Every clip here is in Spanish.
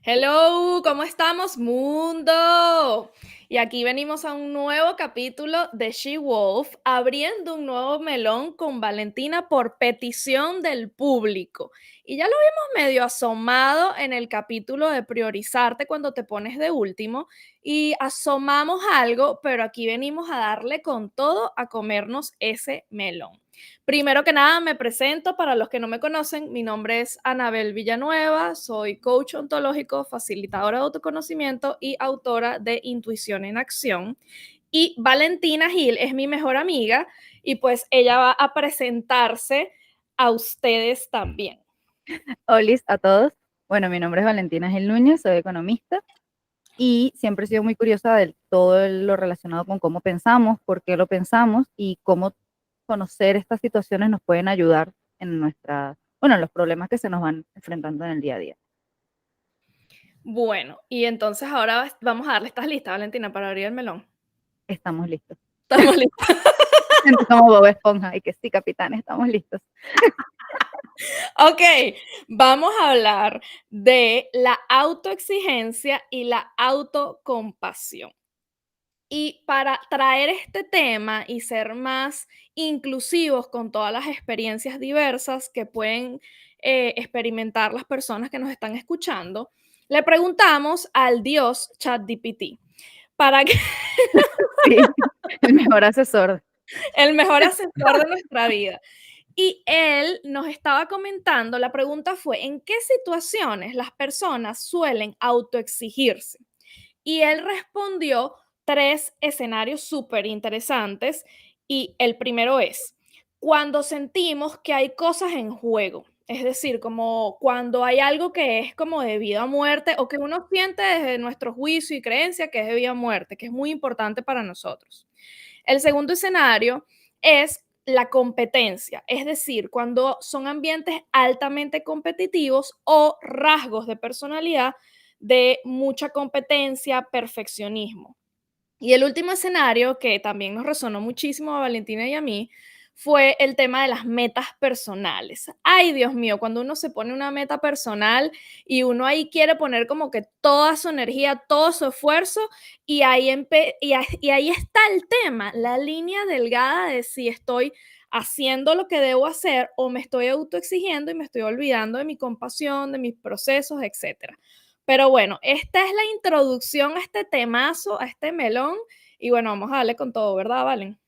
Hello, ¿cómo estamos, mundo? Y aquí venimos a un nuevo capítulo de She Wolf, abriendo un nuevo melón con Valentina por petición del público. Y ya lo vimos medio asomado en el capítulo de priorizarte cuando te pones de último y asomamos algo, pero aquí venimos a darle con todo a comernos ese melón. Primero que nada, me presento para los que no me conocen. Mi nombre es Anabel Villanueva, soy coach ontológico, facilitadora de autoconocimiento y autora de Intuición en Acción. Y Valentina Gil es mi mejor amiga y pues ella va a presentarse a ustedes también. Olis a todos. Bueno, mi nombre es Valentina Gil Núñez, soy economista y siempre he sido muy curiosa de todo lo relacionado con cómo pensamos, por qué lo pensamos y cómo conocer estas situaciones nos pueden ayudar en en los problemas que se nos van enfrentando en el día a día. Bueno, y entonces ahora vamos a darle, ¿estás lista, Valentina, para abrir el melón? Estamos listos. Estamos listos. Siento como Bob Esponja y que sí, capitán, estamos listos. Ok, vamos a hablar de la autoexigencia y la autocompasión. Y para traer este tema y ser más inclusivos con todas las experiencias diversas que pueden experimentar las personas que nos están escuchando, le preguntamos al dios ChatGPT para que Sí, el mejor asesor. el mejor asesor de nuestra vida. Y él nos estaba comentando, la pregunta fue, ¿en qué situaciones las personas suelen autoexigirse? Y él respondió tres escenarios súper interesantes y el primero es cuando sentimos que hay cosas en juego, es decir, como cuando hay algo que es como de vida o muerte o que uno siente desde nuestro juicio y creencia que es de vida o muerte, que es muy importante para nosotros. El segundo escenario es la competencia, es decir, cuando son ambientes altamente competitivos o rasgos de personalidad de mucha competencia, perfeccionismo. Y el último escenario, que también nos resonó muchísimo a Valentina y a mí, fue el tema de las metas personales. Ay, Dios mío, cuando uno se pone una meta personal y uno ahí quiere poner como que toda su energía, todo su esfuerzo, y ahí está el tema, la línea delgada de si estoy haciendo lo que debo hacer o me estoy autoexigiendo y me estoy olvidando de mi compasión, de mis procesos, etcétera. Pero bueno, esta es la introducción a este temazo, a este melón. Y bueno, vamos a darle con todo, ¿verdad, Valen?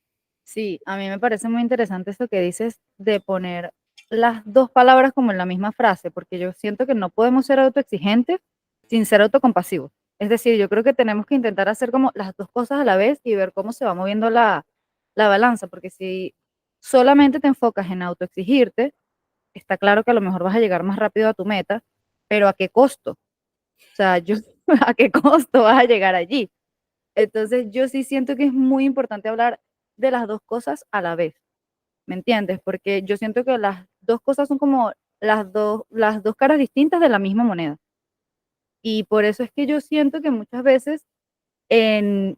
Sí, a mí me parece muy interesante esto que dices de poner las dos palabras como en la misma frase, porque yo siento que no podemos ser autoexigentes sin ser autocompasivos. Es decir, yo creo que tenemos que intentar hacer como las dos cosas a la vez y ver cómo se va moviendo la balanza, porque si solamente te enfocas en autoexigirte, está claro que a lo mejor vas a llegar más rápido a tu meta, pero ¿a qué costo? O sea, ¿a qué costo vas a llegar allí? Entonces, yo sí siento que es muy importante hablar de las dos cosas a la vez, ¿me entiendes? Porque yo siento que las dos cosas son como las dos caras distintas de la misma moneda. Y por eso es que yo siento que muchas veces,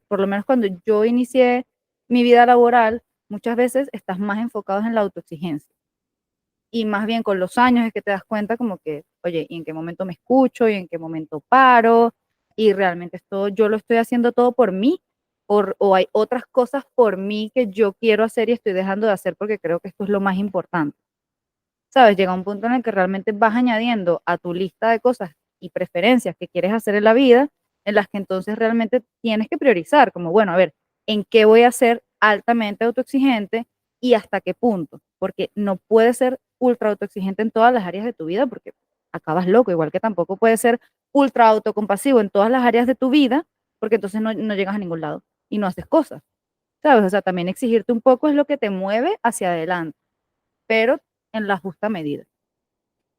por lo menos cuando yo inicié mi vida laboral, muchas veces estás más enfocado en la autoexigencia. Y más bien con los años es que te das cuenta como que, oye, ¿y en qué momento me escucho? ¿Y en qué momento paro? Y realmente esto yo lo estoy haciendo todo por mí, o hay otras cosas por mí que yo quiero hacer y estoy dejando de hacer porque creo que esto es lo más importante. ¿Sabes? Llega un punto en el que realmente vas añadiendo a tu lista de cosas y preferencias que quieres hacer en la vida, en las que entonces realmente tienes que priorizar, como, bueno, a ver, ¿en qué voy a ser altamente autoexigente y hasta qué punto? Porque no puedes ser ultra autoexigente en todas las áreas de tu vida porque acabas loco, igual que tampoco puedes ser ultra autocompasivo en todas las áreas de tu vida porque entonces no llegas a ningún lado y no haces cosas, ¿sabes? O sea, también exigirte un poco es lo que te mueve hacia adelante, pero en la justa medida.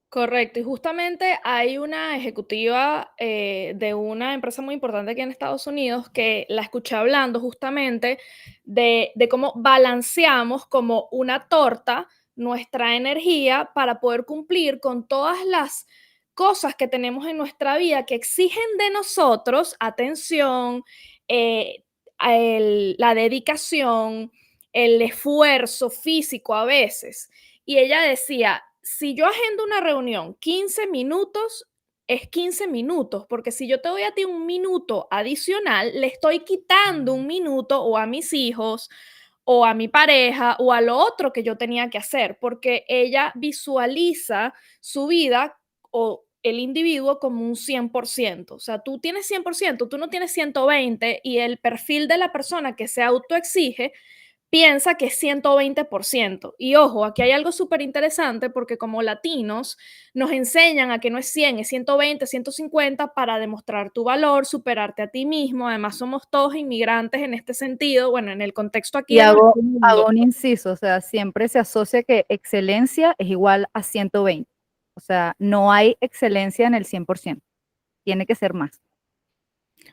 Correcto, y justamente hay una ejecutiva de una empresa muy importante aquí en Estados Unidos que la escuché hablando justamente de cómo balanceamos como una torta nuestra energía para poder cumplir con todas las cosas que tenemos en nuestra vida que exigen de nosotros atención, eh, la dedicación, el esfuerzo físico a veces. Y ella decía, si yo agendo una reunión 15 minutos, es 15 minutos, porque si yo te doy a ti un minuto adicional, le estoy quitando un minuto o a mis hijos o a mi pareja o a lo otro que yo tenía que hacer, porque ella visualiza su vida o el individuo como un 100%. O sea, tú tienes 100%, tú no tienes 120 y el perfil de la persona que se autoexige piensa que es 120%. Y ojo, aquí hay algo súper interesante porque como latinos nos enseñan a que no es 100, es 120, 150 para demostrar tu valor, superarte a ti mismo. Además, somos todos inmigrantes en este sentido, bueno, en el contexto aquí Y de nuestro hago mundo. un inciso, o sea, siempre se asocia que excelencia es igual a 120. O sea, no hay excelencia en el 100%, tiene que ser más.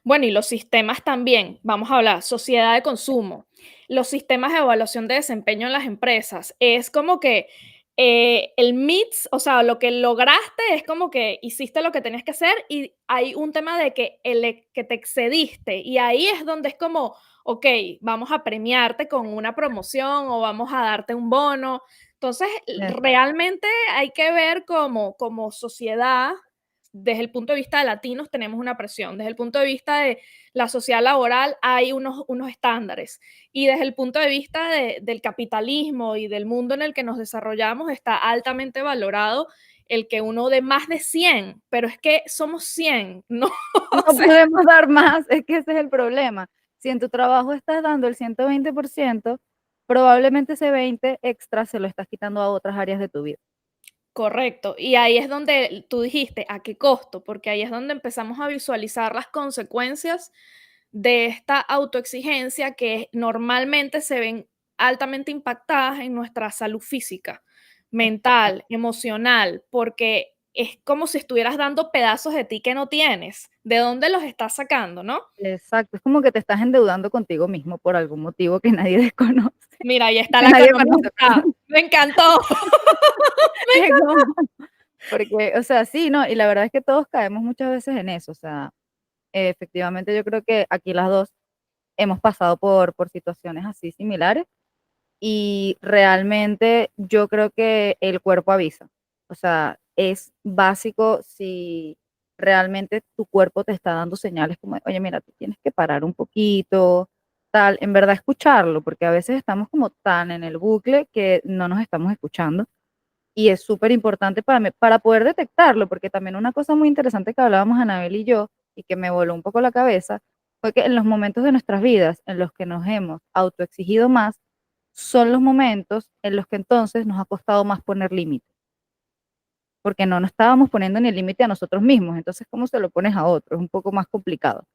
Bueno, y los sistemas también, vamos a hablar, sociedad de consumo, los sistemas de evaluación de desempeño en las empresas, es como que el MITS, o sea, lo que lograste es como que hiciste lo que tenías que hacer y hay un tema de que, que te excediste y ahí es donde es como, ok, vamos a premiarte con una promoción o vamos a darte un bono. Entonces, Exacto. realmente hay que ver como sociedad desde el punto de vista de latinos tenemos una presión, desde el punto de vista de la sociedad laboral hay unos estándares y desde el punto de vista del capitalismo y del mundo en el que nos desarrollamos está altamente valorado el que uno dé más de 100, pero es que somos 100, ¿no? No O sea, podemos dar más, es que ese es el problema. Si en tu trabajo estás dando el 120%, probablemente ese 20 extra se lo estás quitando a otras áreas de tu vida. correcto. Y ahí es donde tú dijiste, ¿a qué costo? Porque ahí es donde empezamos a visualizar las consecuencias de esta autoexigencia que normalmente se ven altamente impactadas en nuestra salud física, mental, emocional, porque es como si estuvieras dando pedazos de ti que no tienes. ¿De dónde los estás sacando, no? Exacto, es como que te estás endeudando contigo mismo por algún motivo que nadie desconoce, Mira, ahí está que la nadie conoce, economista. perdón. Me encantó. Me Es encantó. como- Porque, o sea, sí, no, y la verdad es que todos caemos muchas veces en eso, o sea, efectivamente yo creo que aquí las dos hemos pasado por situaciones así similares y realmente yo creo que el cuerpo avisa. O sea, es básico si realmente tu cuerpo te está dando señales como, de, oye, mira, tú tienes que parar un poquito, tal, en verdad escucharlo, porque a veces estamos como tan en el bucle que no nos estamos escuchando y es súper importante para mí, para poder detectarlo, porque también una cosa muy interesante que hablábamos Anabel y yo y que me voló un poco la cabeza fue que en los momentos de nuestras vidas en los que nos hemos autoexigido más, son los momentos en los que entonces nos ha costado más poner límites, porque no nos estábamos poniendo ni el límite a nosotros mismos, entonces ¿cómo se lo pones a otro? Es un poco más complicado.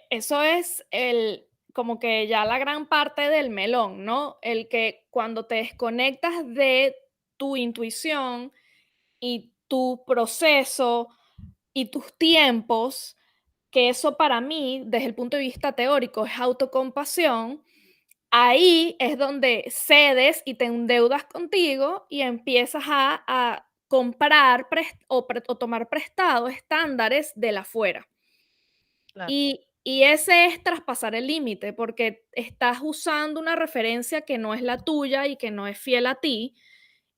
Eso es el como que ya la gran parte del melón, ¿no? El que cuando te desconectas de tu intuición y tu proceso y tus tiempos, que eso para mí, desde el punto de vista teórico, es autocompasión, ahí es donde cedes y te endeudas contigo y empiezas a comprar o tomar prestado estándares de la afuera. Claro. Y ese es traspasar el límite, porque estás usando una referencia que no es la tuya y que no es fiel a ti,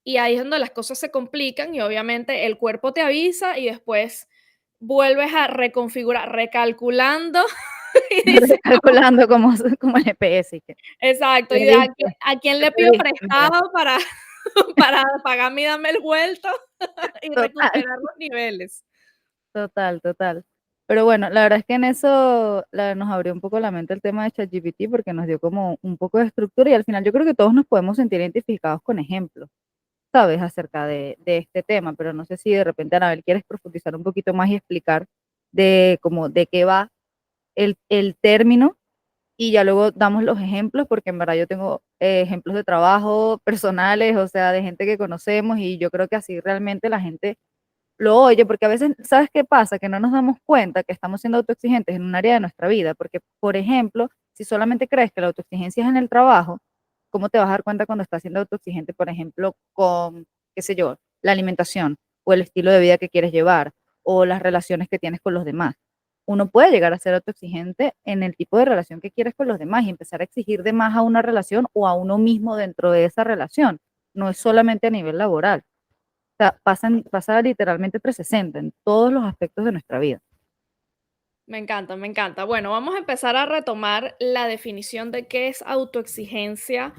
y ahí es donde las cosas se complican y obviamente el cuerpo te avisa y después vuelves a reconfigurar, recalculando y dices, Recalculando como el GPS. Que, exacto, y de perdiste, a quién te le pido perdiste, mira, prestado para, para pagarme y darme el vuelto y total. recuperar los niveles. Total, total. Pero bueno, la verdad es que en eso nos abrió un poco la mente el tema de ChatGPT porque nos dio como un poco de estructura y al final yo creo que todos nos podemos sentir identificados con ejemplos, ¿sabes? Acerca de este tema, pero no sé si de repente, Anabel, quieres profundizar un poquito más y explicar de cómo, de qué va el término y ya luego damos los ejemplos porque en verdad yo tengo ejemplos de trabajo personales, o sea, de gente que conocemos y yo creo que así realmente la gente lo oye, porque a veces, ¿sabes qué pasa? Que no nos damos cuenta que estamos siendo autoexigentes en un área de nuestra vida, porque, por ejemplo, si solamente crees que la autoexigencia es en el trabajo, ¿cómo te vas a dar cuenta cuando estás siendo autoexigente, por ejemplo, con, qué sé yo, la alimentación o el estilo de vida que quieres llevar o las relaciones que tienes con los demás? Uno puede llegar a ser autoexigente en el tipo de relación que quieres con los demás y empezar a exigir de más a una relación o a uno mismo dentro de esa relación. No es solamente a nivel laboral. sea, pasa literalmente 360 en todos los aspectos de nuestra vida. Me encanta, me encanta. Bueno, vamos a empezar a retomar la definición de qué es autoexigencia,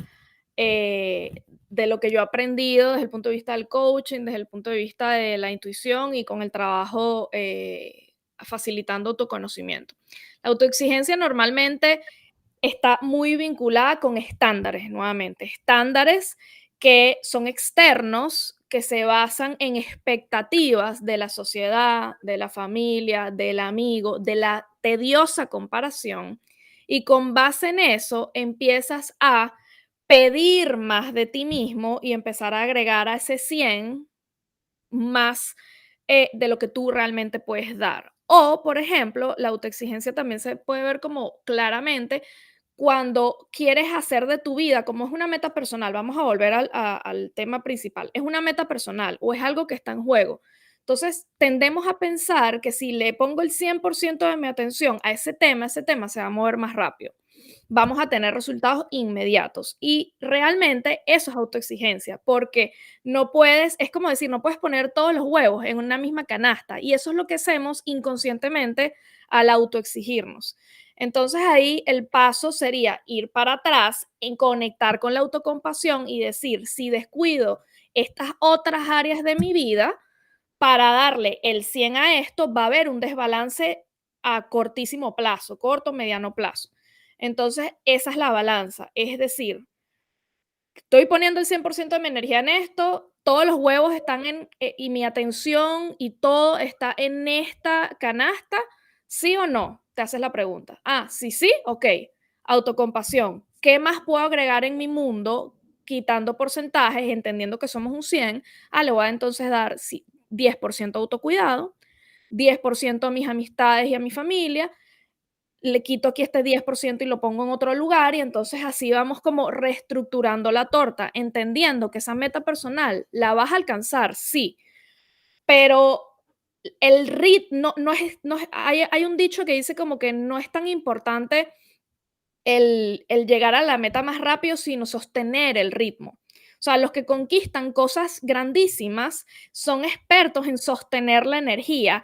de lo que yo he aprendido desde el punto de vista del coaching, desde el punto de vista de la intuición y con el trabajo facilitando autoconocimiento. La autoexigencia normalmente está muy vinculada con estándares, nuevamente, estándares que son externos, que se basan en expectativas de la sociedad, de la familia, del amigo, de la tediosa comparación. Y con base en eso empiezas a pedir más de ti mismo y empezar a agregar a ese 100 más de lo que tú realmente puedes dar. O, por ejemplo, la autoexigencia también se puede ver como claramente cuando quieres hacer de tu vida, como es una meta personal, vamos a volver al tema principal, es una meta personal o es algo que está en juego. Entonces, tendemos a pensar que si le pongo el 100% de mi atención a ese tema se va a mover más rápido. Vamos a tener resultados inmediatos. Y realmente eso es autoexigencia, porque no puedes, es como decir, no puedes poner todos los huevos en una misma canasta. Y eso es lo que hacemos inconscientemente al autoexigirnos. Entonces ahí el paso sería ir para atrás, en conectar con la autocompasión y decir, si descuido estas otras áreas de mi vida para darle el 100 a esto, va a haber un desbalance a cortísimo plazo, corto, mediano plazo. Entonces, esa es la balanza. Es decir, estoy poniendo el 100% de mi energía en esto, todos los huevos están y mi atención y todo está en esta canasta, ¿sí o no? Te haces la pregunta. Ah, sí, sí, ok. Autocompasión. ¿Qué más puedo agregar en mi mundo quitando porcentajes, entendiendo que somos un 100? Ah, le voy a entonces dar 10% autocuidado, 10% a mis amistades y a mi familia, le quito aquí este 10% y lo pongo en otro lugar y entonces así vamos como reestructurando la torta, entendiendo que esa meta personal la vas a alcanzar, sí, pero el ritmo hay un dicho que dice como que no es tan importante el llegar a la meta más rápido, sino sostener el ritmo. O sea, los que conquistan cosas grandísimas son expertos en sostener la energía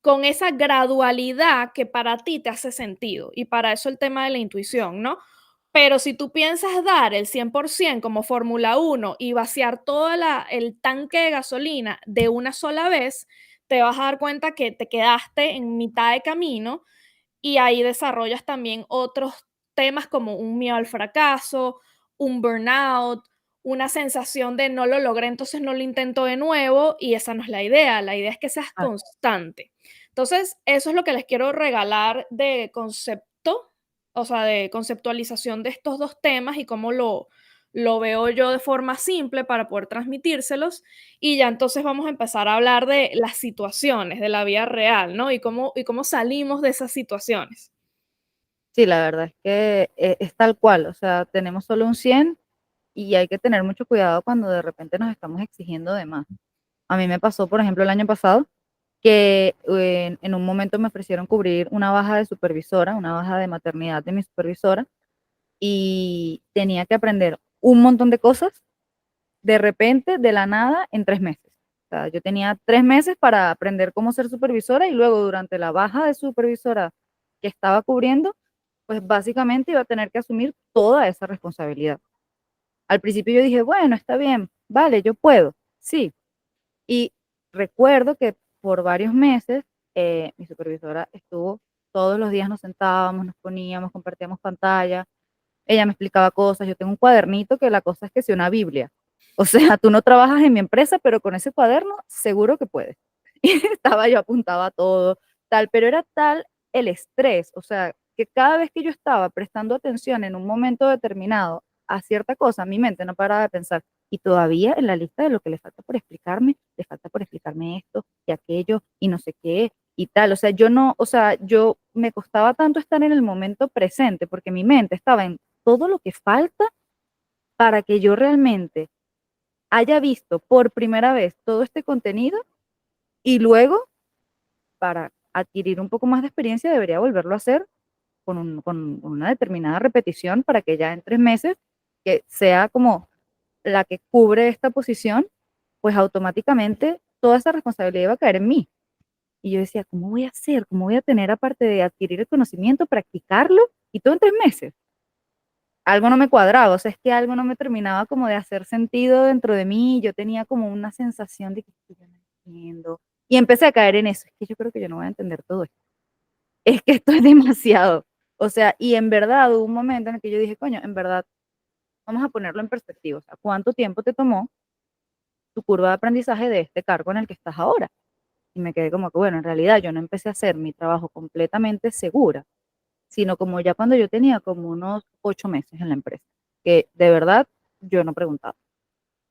con esa gradualidad que para ti te hace sentido. Y para eso el tema de la intuición, ¿no? Pero si tú piensas dar el 100% como Fórmula 1 y vaciar todo el tanque de gasolina de una sola vez, te vas a dar cuenta que te quedaste en mitad de camino y ahí desarrollas también otros temas como un miedo al fracaso, un burnout, una sensación de no lo logré, entonces no lo intento de nuevo y esa no es la idea es que seas Ah, constante. Entonces, eso es lo que les quiero regalar de concepto, o sea, de conceptualización de estos dos temas y cómo lo veo yo de forma simple para poder transmitírselos. Y ya entonces vamos a empezar a hablar de las situaciones, de la vida real, ¿no? Y cómo salimos de esas situaciones. sí, la verdad es que es tal cual, o sea, tenemos solo un 100 y hay que tener mucho cuidado cuando de repente nos estamos exigiendo de más. A mí me pasó, por ejemplo, el año pasado, que en un momento me ofrecieron cubrir una baja de supervisora, una baja de maternidad de mi supervisora, y tenía que aprender un montón de cosas de repente, de la nada, en 3 meses. O sea, yo tenía 3 meses para aprender cómo ser supervisora y luego durante la baja de supervisora que estaba cubriendo, pues básicamente iba a tener que asumir toda esa responsabilidad. Al principio yo dije, bueno, está bien, vale, yo puedo, sí. Y recuerdo que por varios meses mi supervisora estuvo, todos los días nos sentábamos, nos poníamos, compartíamos pantalla, ella me explicaba cosas, yo tengo un cuadernito que la cosa es que sea una Biblia. O sea, tú no trabajas en mi empresa, pero con ese cuaderno seguro que puedes. Y estaba yo apuntaba todo, tal, pero era tal el estrés, o sea, que cada vez que yo estaba prestando atención en un momento determinado a cierta cosa, mi mente no paraba de pensar, y todavía en la lista de lo que le falta por explicarme, le falta por explicarme esto y aquello y no sé qué y tal. O sea, yo no, o sea, yo me costaba tanto estar en el momento presente porque mi mente estaba en todo lo que falta para que yo realmente haya visto por primera vez todo este contenido y luego para adquirir un poco más de experiencia debería volverlo a hacer con una determinada repetición para que ya en 3 meses, que sea como la que cubre esta posición, pues automáticamente toda esa responsabilidad iba a caer en mí. Y yo decía, ¿cómo voy a hacer? ¿Cómo voy a tener, aparte de adquirir el conocimiento, practicarlo y todo en 3 meses? Algo no me cuadraba, o sea, es que algo no me terminaba como de hacer sentido dentro de mí. Yo tenía como una sensación de que "Es que yo no entiendo". Y empecé a caer en eso. Es que yo creo que yo no voy a entender todo esto. Es que esto es demasiado. O sea, y en verdad hubo un momento en el que yo dije, coño, en verdad, vamos a ponerlo en perspectiva. O sea, ¿cuánto tiempo te tomó tu curva de aprendizaje de este cargo en el que estás ahora? Y me quedé como que, bueno, en realidad yo no empecé a hacer mi trabajo completamente segura, sino como ya cuando yo tenía como unos 8 meses en la empresa, que de verdad yo no preguntaba,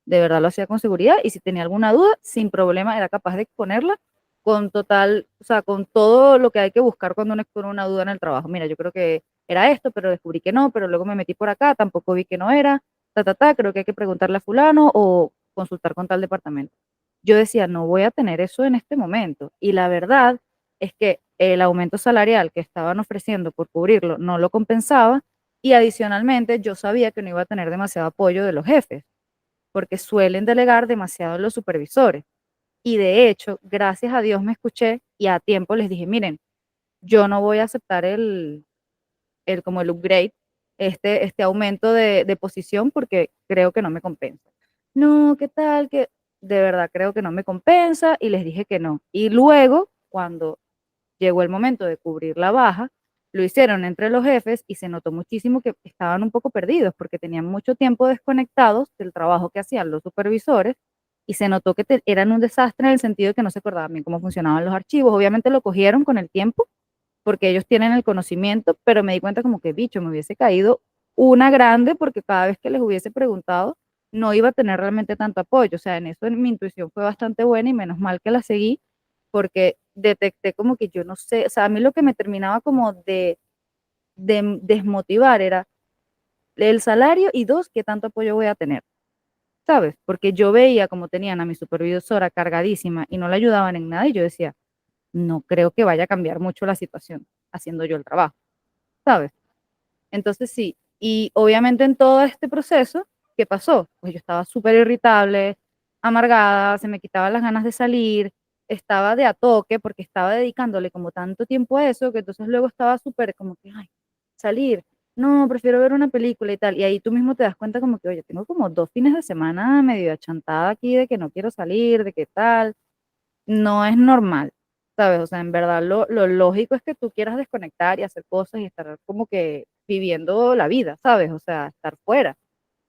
de verdad lo hacía con seguridad y si tenía alguna duda, sin problema era capaz de exponerla con total, o sea, con todo lo que hay que buscar cuando uno expone una duda en el trabajo. Mira, yo creo que era esto, pero descubrí que no, pero luego me metí por acá, tampoco vi que no era, creo que hay que preguntarle a fulano o consultar con tal departamento. Yo decía, no voy a tener eso en este momento. Y la verdad es que el aumento salarial que estaban ofreciendo por cubrirlo no lo compensaba y adicionalmente yo sabía que no iba a tener demasiado apoyo de los jefes porque suelen delegar demasiado en los supervisores. Y de hecho, gracias a Dios me escuché y a tiempo les dije, miren, yo no voy a aceptar como el upgrade, este aumento de posición porque creo que no me compensa. No, ¿qué tal? Que de verdad creo que no me compensa y les dije que no. Y luego, cuando llegó el momento de cubrir la baja, lo hicieron entre los jefes y se notó muchísimo que estaban un poco perdidos porque tenían mucho tiempo desconectados del trabajo que hacían los supervisores y se notó que eran un desastre en el sentido de que no se acordaban bien cómo funcionaban los archivos. Obviamente lo cogieron con el tiempo porque ellos tienen el conocimiento, pero me di cuenta como que, bicho, me hubiese caído una grande porque cada vez que les hubiese preguntado no iba a tener realmente tanto apoyo. O sea, en eso mi intuición fue bastante buena y menos mal que la seguí porque detecté como que yo no sé, o sea, a mí lo que me terminaba como de desmotivar era el salario y dos, qué tanto apoyo voy a tener, ¿sabes? Porque yo veía como tenían a mi supervisora cargadísima y no la ayudaban en nada y yo decía, no creo que vaya a cambiar mucho la situación haciendo yo el trabajo, ¿sabes? Entonces sí, y obviamente en todo este proceso, ¿qué pasó? Pues yo estaba súper irritable, amargada, se me quitaban las ganas de salir, estaba de a toque porque estaba dedicándole como tanto tiempo a eso, que entonces luego estaba súper como que, ay, salir, no, prefiero ver una película y tal, y ahí tú mismo te das cuenta como que, oye, tengo como 2 fines de semana medio achantada aquí de que no quiero salir, de qué tal, no es normal, ¿sabes? O sea, en verdad lo lógico es que tú quieras desconectar y hacer cosas y estar como que viviendo la vida, ¿sabes? O sea, estar fuera.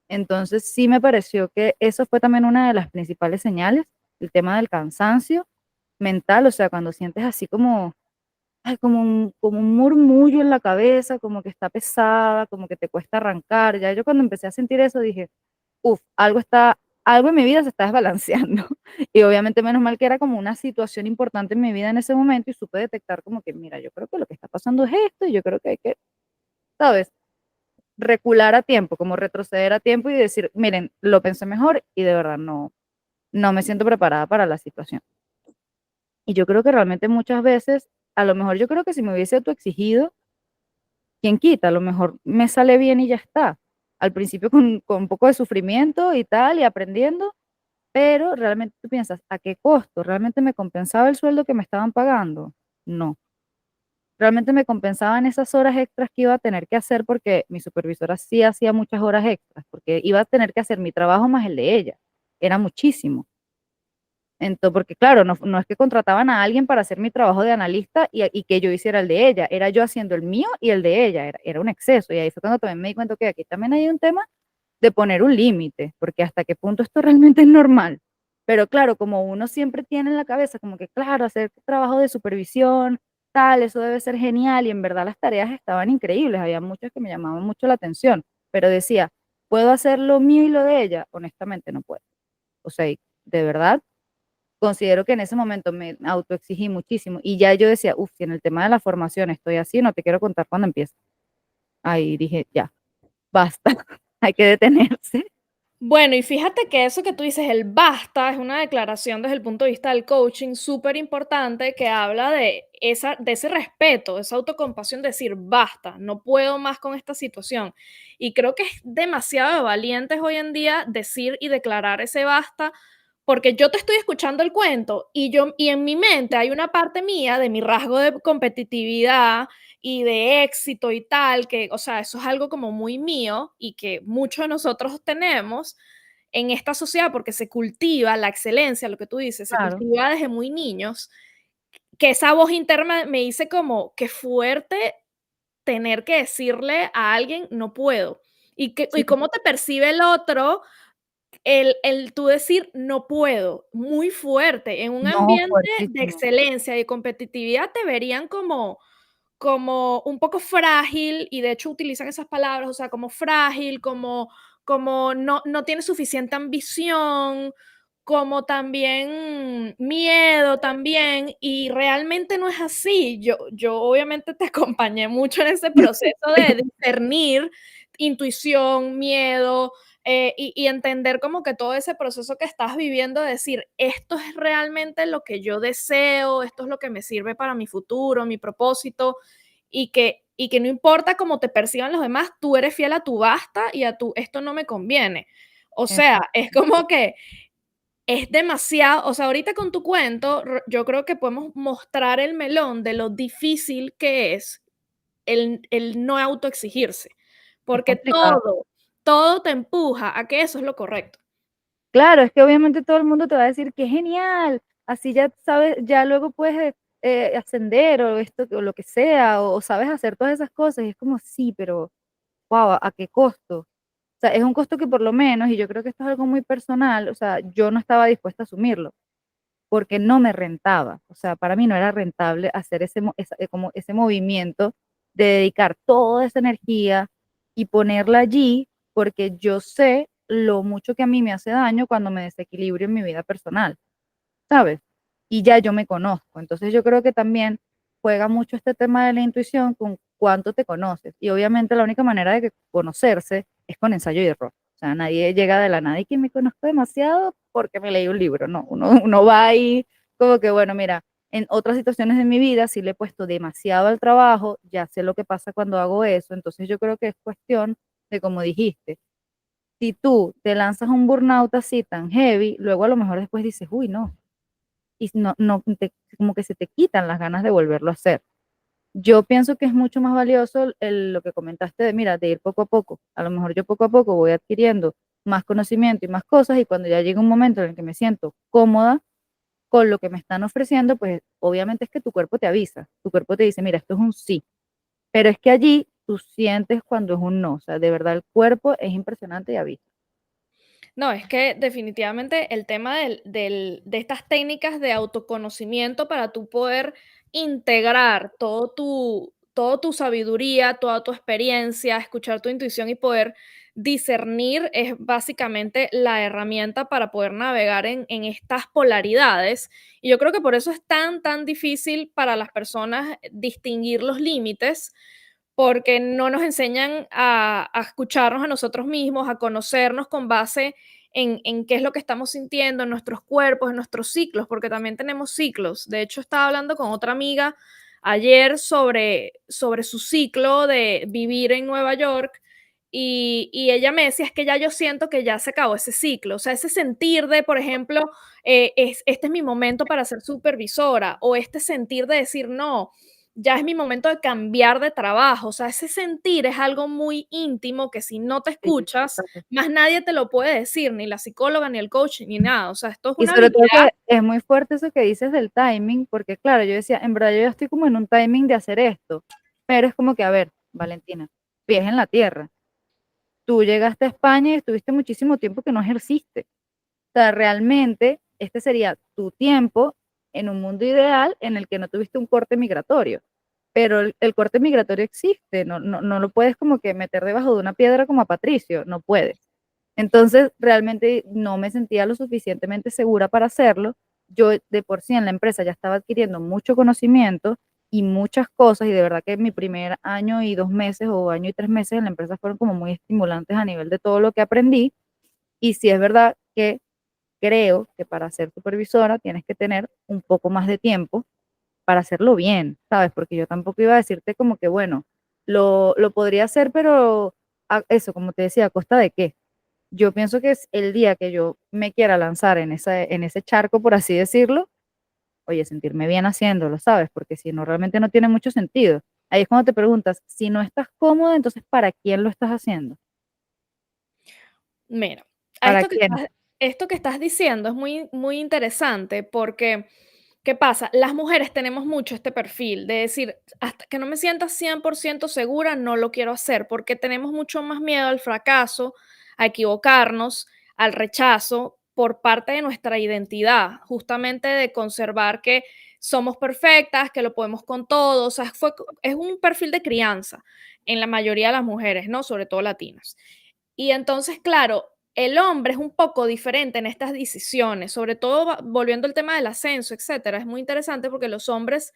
Entonces sí me pareció que eso fue también una de las principales señales, el tema del cansancio mental, o sea, cuando sientes así como, ay, como un murmullo en la cabeza, como que está pesada, como que te cuesta arrancar. Ya yo cuando empecé a sentir eso dije, uf, algo en mi vida se está desbalanceando. Y obviamente menos mal que era como una situación importante en mi vida en ese momento y supe detectar como que, mira, yo creo que lo que está pasando es esto y yo creo que hay que, ¿sabes? Recular a tiempo, como retroceder a tiempo y decir, miren, lo pensé mejor y de verdad no me siento preparada para la situación. Y yo creo que realmente muchas veces, a lo mejor yo creo que si me hubiese autoexigido, quién quita, a lo mejor me sale bien y ya está. Al principio con un poco de sufrimiento y tal, y aprendiendo, pero realmente tú piensas, ¿a qué costo? ¿Realmente me compensaba el sueldo que me estaban pagando? No. ¿Realmente me compensaban esas horas extras que iba a tener que hacer? Porque mi supervisora sí hacía muchas horas extras, porque iba a tener que hacer mi trabajo más el de ella. Era muchísimo. Entonces, porque claro, no es que contrataban a alguien para hacer mi trabajo de analista y que yo hiciera el de ella, era yo haciendo el mío y el de ella, era un exceso. Y ahí fue cuando también me di cuenta que aquí también hay un tema de poner un límite, porque hasta qué punto esto realmente es normal. Pero claro, como uno siempre tiene en la cabeza, como que claro, hacer trabajo de supervisión, tal, eso debe ser genial, y en verdad las tareas estaban increíbles, había muchas que me llamaban mucho la atención, pero decía, ¿puedo hacer lo mío y lo de ella? Honestamente no puedo. O sea, y de verdad, considero que en ese momento me autoexigí muchísimo, y ya yo decía, uff, si en el tema de la formación estoy así, no te quiero contar cuando empiece. Ahí dije, ya, basta, hay que detenerse. Bueno, y fíjate que eso que tú dices, el basta, es una declaración desde el punto de vista del coaching súper importante que habla de ese respeto, de esa autocompasión, de decir basta, no puedo más con esta situación. Y creo que es demasiado de valientes hoy en día decir y declarar ese basta, porque yo te estoy escuchando el cuento y en mi mente hay una parte mía de mi rasgo de competitividad y de éxito y tal, que, o sea, eso es algo como muy mío y que muchos de nosotros tenemos en esta sociedad porque se cultiva la excelencia, lo que tú dices, se Claro, cultiva desde muy niños, que esa voz interna me dice como, qué fuerte tener que decirle a alguien, no puedo. Y sí, cómo te percibe el otro el tú decir: "No puedo", muy fuerte. En un no, ambiente de fuertísimo. excelencia y competitividad te verían como un poco frágil, y de hecho utilizan esas palabras, o sea, como frágil, como no tienes suficiente ambición, como también miedo también, y realmente no es así. Yo obviamente te acompañé mucho en ese proceso de discernir intuición, miedo, y entender como que todo ese proceso que estás viviendo, decir, esto es realmente lo que yo deseo, esto es lo que me sirve para mi futuro, mi propósito, y que no importa cómo te perciban los demás, tú eres fiel a tu basta y a tu esto no me conviene. O sea, Exacto. es como que es demasiado, o sea, ahorita con tu cuento, yo creo que podemos mostrar el melón de lo difícil que es el no autoexigirse, Es porque complicado. todo te empuja a que eso es lo correcto. Claro, es que obviamente todo el mundo te va a decir que genial, así ya sabes, ya luego puedes ascender o esto o lo que sea, o sabes hacer todas esas cosas. Y es como, sí, pero wow, ¿a qué costo? O sea, es un costo que por lo menos, y yo creo que esto es algo muy personal, o sea, yo no estaba dispuesta a asumirlo porque no me rentaba. O sea, para mí no era rentable hacer como ese movimiento de dedicar toda esa energía y ponerla allí porque yo sé lo mucho que a mí me hace daño cuando me desequilibrio en mi vida personal, ¿sabes? Y ya yo me conozco. Entonces yo creo que también juega mucho este tema de la intuición con cuánto te conoces. Y obviamente la única manera de conocerse es con ensayo y error. O sea, nadie llega de la nada y que me conozco demasiado porque me leí un libro. No, uno va ahí como que, bueno, mira, en otras situaciones de mi vida sí le he puesto demasiado al trabajo, ya sé lo que pasa cuando hago eso. Entonces yo creo que es cuestión de, como dijiste, si tú te lanzas un burnout así tan heavy, luego a lo mejor después dices, uy, no, y como que se te quitan las ganas de volverlo a hacer. Yo pienso que es mucho más valioso lo que comentaste de, mira, de ir poco a poco. A lo mejor yo poco a poco voy adquiriendo más conocimiento y más cosas y cuando ya llega un momento en el que me siento cómoda con lo que me están ofreciendo, pues obviamente es que tu cuerpo te avisa, tu cuerpo te dice, mira, esto es un sí, pero es que allí tú sientes cuando es un no, o sea, de verdad el cuerpo es impresionante y avisa. No, es que definitivamente el tema de estas técnicas de autoconocimiento para tú poder integrar todo tu sabiduría, toda tu experiencia, escuchar tu intuición y poder discernir es básicamente la herramienta para poder navegar en estas polaridades. Y yo creo que por eso es tan difícil para las personas distinguir los límites, porque no nos enseñan a escucharnos a nosotros mismos, a conocernos con base en qué es lo que estamos sintiendo, en nuestros cuerpos, en nuestros ciclos, porque también tenemos ciclos. De hecho, estaba hablando con otra amiga ayer sobre su ciclo de vivir en Nueva York y ella me decía, es que ya yo siento que ya se acabó ese ciclo, o sea, ese sentir de, por ejemplo, este es mi momento para ser supervisora, o este sentir de decir, no, ya es mi momento de cambiar de trabajo. O sea, ese sentir es algo muy íntimo que si no te Sí, escuchas, total. más nadie te lo puede decir, ni la psicóloga, ni el coach, ni nada. O sea, esto es Y una sobre todo habilidad. que es muy fuerte eso que dices del timing, porque claro, yo decía, en verdad yo ya estoy como en un timing de hacer esto, pero es como que, a ver, Valentina, pies en la tierra. Tú llegaste a España y estuviste muchísimo tiempo que no ejerciste. O sea, realmente este sería tu tiempo en un mundo ideal en el que no tuviste un corte migratorio. Pero el corte migratorio existe, no lo puedes como que meter debajo de una piedra como a Patricio, no puedes. Entonces, realmente no me sentía lo suficientemente segura para hacerlo. Yo de por sí en la empresa ya estaba adquiriendo mucho conocimiento y muchas cosas y de verdad que mi primer año y 2 meses o año y 3 meses en la empresa fueron como muy estimulantes a nivel de todo lo que aprendí. Y sí es verdad que creo que para ser supervisora tienes que tener un poco más de tiempo para hacerlo bien, ¿sabes? Porque yo tampoco iba a decirte como que, bueno, lo podría hacer, pero eso, como te decía, ¿a costa de qué? yo pienso que es el día que yo me quiera lanzar en ese charco, por así decirlo, oye, sentirme bien haciéndolo, ¿sabes? Porque si no, realmente no tiene mucho sentido. Ahí es cuando te preguntas, si no estás cómodo, entonces ¿para quién lo estás haciendo? Mira, a ¿Para quién? esto que estás diciendo es muy, muy interesante porque, ¿qué pasa? Las mujeres tenemos mucho este perfil de decir, hasta que no me sienta 100% segura, no lo quiero hacer, porque tenemos mucho más miedo al fracaso, a equivocarnos, al rechazo por parte de nuestra identidad, justamente de conservar que somos perfectas, que lo podemos con todo, o sea, es un perfil de crianza en la mayoría de las mujeres, ¿no? Sobre todo latinas. Y entonces, claro, el hombre es un poco diferente en estas decisiones, sobre todo volviendo al tema del ascenso, etcétera. Es muy interesante porque los hombres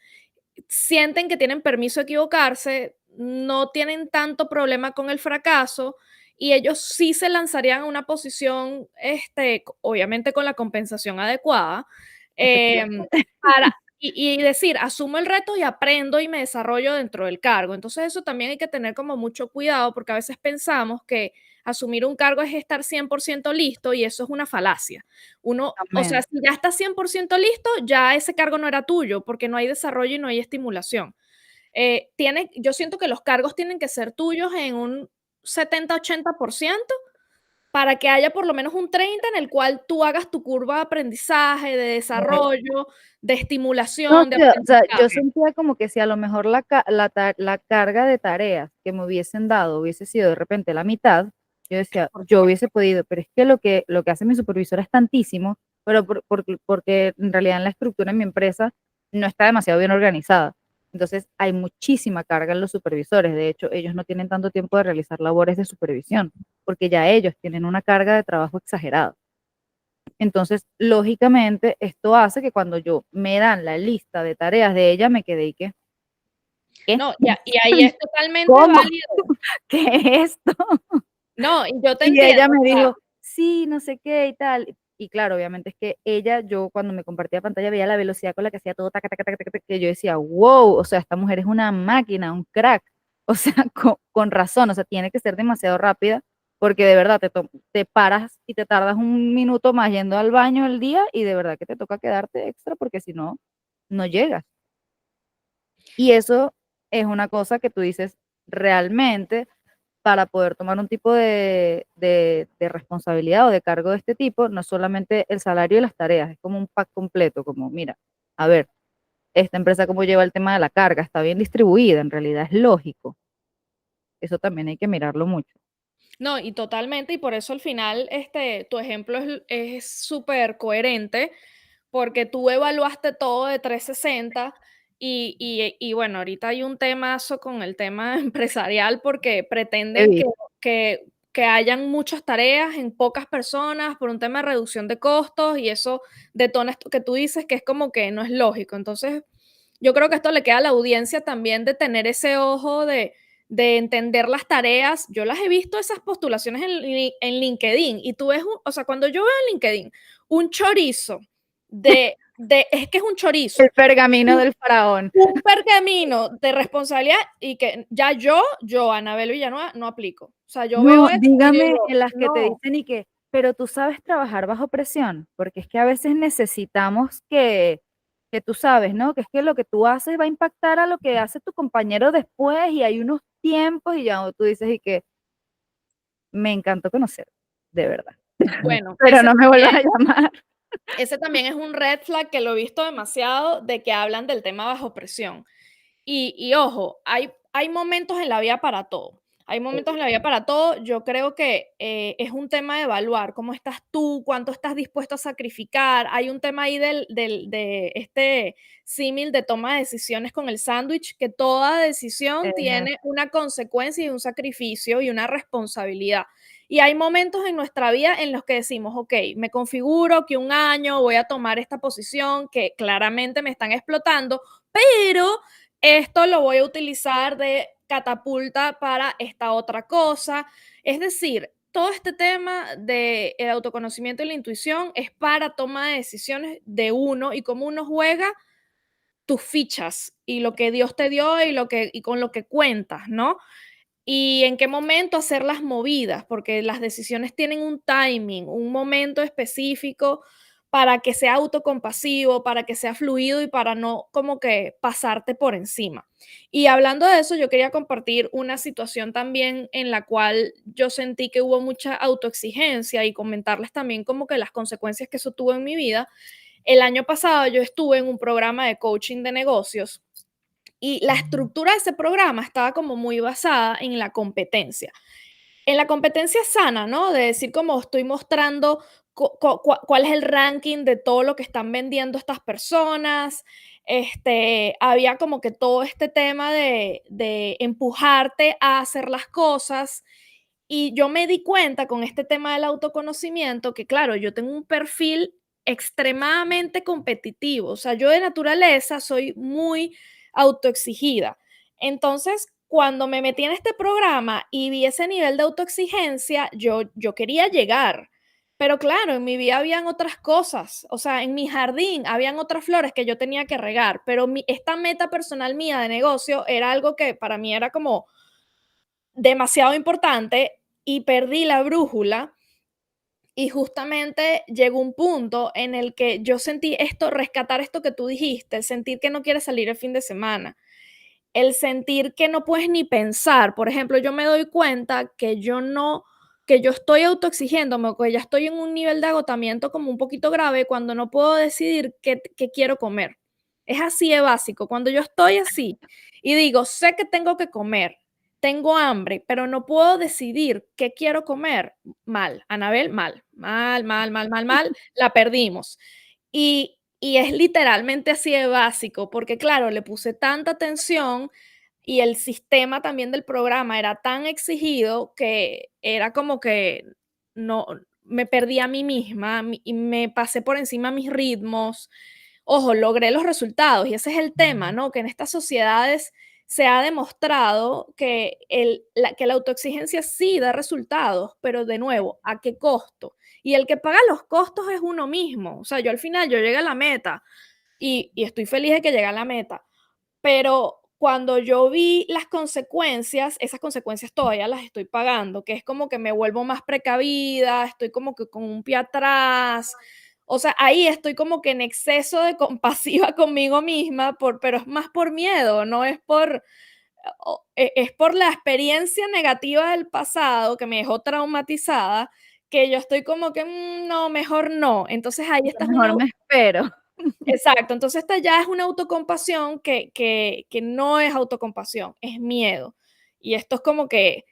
sienten que tienen permiso de equivocarse, no tienen tanto problema con el fracaso y ellos sí se lanzarían a una posición, obviamente con la compensación adecuada, em, Efectivamente. para, y decir, asumo el reto y aprendo y me desarrollo dentro del cargo. Entonces eso también hay que tener como mucho cuidado porque a veces pensamos que asumir un cargo es estar 100% listo y eso es una falacia. O sea, Amén. si ya estás 100% listo, ya ese cargo no era tuyo, porque no hay desarrollo y no hay estimulación. Yo siento que los cargos tienen que ser tuyos en un 70-80% para que haya por lo menos un 30 en el cual tú hagas tu curva de aprendizaje, de desarrollo, de No, estimulación, de sí, o sea, yo aprendizaje. sentía como que si a lo mejor la carga de tareas que me hubiesen dado hubiese sido de repente la mitad, yo decía, Por yo hubiese supuesto. podido, pero es que lo que hace mi supervisor es tantísimo, pero porque en realidad en la estructura en mi empresa no está demasiado bien organizada. Entonces hay muchísima carga en los supervisores. De hecho, ellos no tienen tanto tiempo de realizar labores de supervisión, porque ya ellos tienen una carga de trabajo exagerada. Entonces, lógicamente, esto hace que cuando yo me dan la lista de tareas de ella, me quedé y que, ¿qué? No, y ahí es totalmente ¿Cómo? válido. ¿Qué es esto? No, y yo te Y ella entiendo, me o sea, dijo, sí, no sé qué y tal. Y claro, obviamente es que ella, yo cuando me compartía pantalla veía la velocidad con la que hacía todo, taca, taca, taca, taca, taca, que yo decía, wow, o sea, esta mujer es una máquina, un crack. O sea, con razón, o sea, tiene que ser demasiado rápida porque de verdad te paras y te tardas un minuto más yendo al baño el día y de verdad que te toca quedarte extra porque si no, no llegas. Y eso es una cosa que tú dices, realmente, para poder tomar un tipo de responsabilidad o de cargo de este tipo, no solamente el salario y las tareas, es como un pack completo, como, mira, a ver, esta empresa cómo lleva el tema de la carga, está bien distribuida, en realidad es lógico. Eso también hay que mirarlo mucho. no, y totalmente, y por eso al final, tu ejemplo es súper coherente, porque tú evaluaste todo de 360 y bueno, ahorita hay un temazo con el tema empresarial porque He pretenden visto, que, que hayan muchas tareas en pocas personas por un tema de reducción de costos y eso detona esto que tú dices que es como que no es lógico. Entonces, yo creo que esto le queda a la audiencia también de tener ese ojo de entender las tareas. Yo las he visto esas postulaciones en LinkedIn y tú ves, o sea, cuando yo veo en LinkedIn un chorizo es que es un chorizo, el pergamino un, del faraón. un pergamino de responsabilidad y que ya Anabel Villanueva, no aplico. O sea, yo veo No, eso y yo dígame digo, en las que te no, dicen y que, pero tú sabes trabajar bajo presión, porque es que a veces necesitamos que tú sabes, ¿no? Que es que lo que tú haces va a impactar a lo que hace tu compañero después y hay unos tiempos y ya tú dices y que me encantó conocer, de verdad. bueno, Pero no me vuelvas a llamar. ese también es un red flag que lo he visto demasiado de que hablan del tema bajo presión. Y ojo, hay momentos en la vida para todo. Hay momentos en la vida para todo. Yo creo que es un tema de evaluar cómo estás tú, cuánto estás dispuesto a sacrificar. Hay un tema ahí de este símil de toma de decisiones con el sándwich, que toda decisión Eh, tiene una consecuencia y un sacrificio y una responsabilidad. Y hay momentos en nuestra vida en los que decimos, ok, me configuro que un año voy a tomar esta posición que claramente me están explotando, pero esto lo voy a utilizar de catapulta para esta otra cosa. Es decir, todo este tema del autoconocimiento y la intuición es para toma de decisiones de uno y cómo uno juega tus fichas y lo que Dios te dio y con lo que cuentas, ¿no? y en qué momento hacer las movidas, porque las decisiones tienen un timing, un momento específico para que sea autocompasivo, para que sea fluido y para no como que pasarte por encima. Y hablando de eso, yo quería compartir una situación también en la cual yo sentí que hubo mucha autoexigencia y comentarles también como que las consecuencias que eso tuvo en mi vida. El año pasado yo estuve en un programa de coaching de negocios y la estructura de ese programa estaba como muy basada en la competencia sana, ¿no? De decir como estoy mostrando cuál es el ranking de todo lo que están vendiendo estas personas. Había como que todo este tema de empujarte a hacer las cosas. Y yo me di cuenta con este tema del autoconocimiento que, claro, yo tengo un perfil extremadamente competitivo. O sea, yo de naturaleza soy muy autoexigida. Entonces, cuando me metí en este programa y vi ese nivel de autoexigencia, yo quería llegar. Pero claro, en mi vida habían otras cosas, o sea, en mi jardín habían otras flores que yo tenía que regar, pero esta meta personal mía de negocio era algo que para mí era como demasiado importante y perdí la brújula. Y justamente llegó un punto en el que yo sentí esto, rescatar esto que tú dijiste, el sentir que no quieres salir el fin de semana, el sentir que no puedes ni pensar. Por ejemplo, yo me doy cuenta que yo estoy autoexigiéndome o que ya estoy en un nivel de agotamiento como un poquito grave cuando no puedo decidir qué quiero comer. Es así de básico. Cuando yo estoy así y digo, sé que tengo que comer, tengo hambre, pero no puedo decidir qué quiero comer, mal, Anabel, mal, mal, mal, mal, mal, mal, la perdimos. Y es literalmente así de básico, porque claro, le puse tanta atención y el sistema también del programa era tan exigido que era como que no me perdí a mí misma y me pasé por encima mis ritmos. Ojo, logré los resultados y ese es el tema, ¿no? Que en estas sociedades se ha demostrado que que la autoexigencia sí da resultados, pero de nuevo, ¿a qué costo? Y el que paga los costos es uno mismo. O sea, yo al final, yo llegué a la meta y estoy feliz de que llegue a la meta, pero cuando yo vi las consecuencias, esas consecuencias todavía las estoy pagando, que es como que me vuelvo más precavida, estoy como que con un pie atrás. O sea, ahí estoy como que en exceso de compasiva conmigo misma, pero es más por miedo, no es por, es por la experiencia negativa del pasado que me dejó traumatizada, que yo estoy como que no, mejor no. Entonces ahí Yo estás una. mejor me espero. Exacto, entonces esta ya es una autocompasión que no es autocompasión, es miedo. Y esto es como que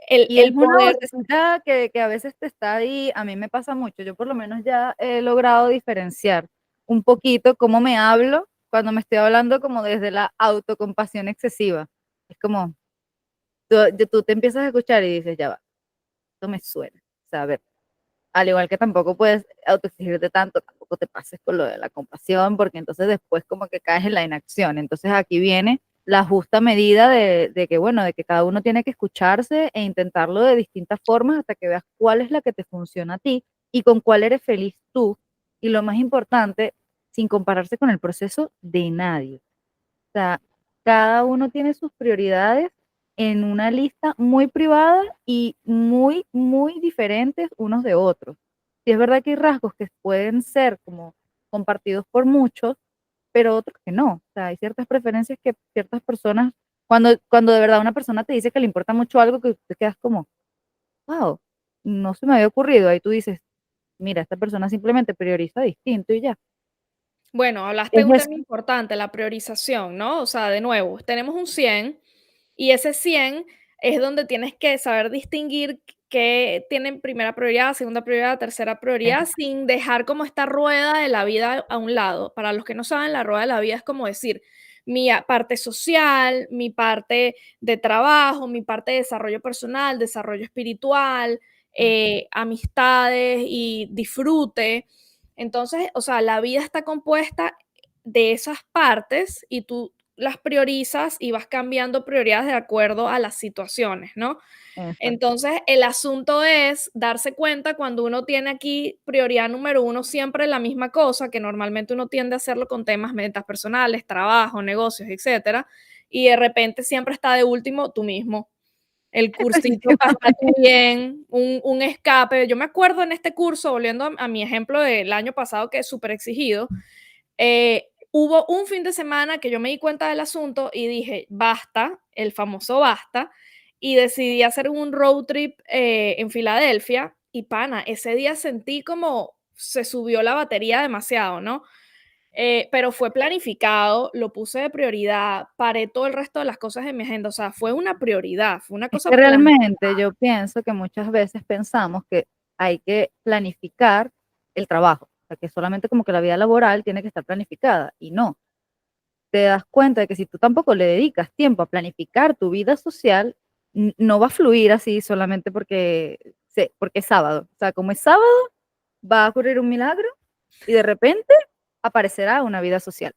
Y es el una poder. vocecita que a veces te está ahí, a mí me pasa mucho, yo por lo menos ya he logrado diferenciar un poquito cómo me hablo cuando me estoy hablando como desde la autocompasión excesiva. Es como, tú te empiezas a escuchar y dices, ya va, esto me suena. O sea, a ver, al igual que tampoco puedes autoexigirte tanto, tampoco te pases con lo de la compasión, porque entonces después como que caes en la inacción. Entonces aquí viene la justa medida de que, bueno, de que cada uno tiene que escucharse e intentarlo de distintas formas hasta que veas cuál es la que te funciona a ti y con cuál eres feliz tú. Y lo más importante, sin compararse con el proceso de nadie. O sea, cada uno tiene sus prioridades en una lista muy privada y muy, muy diferentes unos de otros. Sí es verdad que hay rasgos que pueden ser como compartidos por muchos, pero otros que no. O sea, hay ciertas preferencias que ciertas personas, cuando de verdad una persona te dice que le importa mucho algo, que te quedas como, wow, no se me había ocurrido. Ahí tú dices, mira, esta persona simplemente prioriza distinto y ya. Bueno, hablaste Es de un eso. tema importante, la priorización, ¿no? O sea, de nuevo, tenemos un 100 y ese 100 es donde tienes que saber distinguir qué tienen primera prioridad, segunda prioridad, tercera prioridad, sin dejar como esta rueda de la vida a un lado. Para los que no saben, la rueda de la vida es como decir mi parte social, mi parte de trabajo, mi parte de desarrollo personal, desarrollo espiritual, amistades y disfrute. Entonces, o sea, la vida está compuesta de esas partes y tú las priorizas y vas cambiando prioridades de acuerdo a las situaciones, ¿no? Exacto. Entonces, el asunto es darse cuenta cuando uno tiene aquí prioridad número uno siempre la misma cosa, que normalmente uno tiende a hacerlo con temas, metas personales, trabajo, negocios, etcétera, y de repente siempre está de último tú mismo. el cursito Pásate Efectivamente. Bien, un escape. Yo me acuerdo en este curso, volviendo a mi ejemplo del año pasado, que es súper exigido, hubo un fin de semana que yo me di cuenta del asunto y dije: "Basta", el famoso basta, y decidí hacer un road trip, en Filadelfia, y pana, ese día sentí como se subió la batería demasiado, ¿no? Pero fue planificado, lo puse de prioridad, paré todo el resto de las cosas en mi agenda, o sea, fue una prioridad, fue una Es cosa que realmente planificada. yo pienso que muchas veces pensamos que hay que planificar el trabajo, o sea, que solamente como que la vida laboral tiene que estar planificada y no. Te das cuenta de que si tú tampoco le dedicas tiempo a planificar tu vida social, no va a fluir así solamente porque es sábado. O sea, como es sábado, va a ocurrir un milagro y de repente aparecerá una vida social.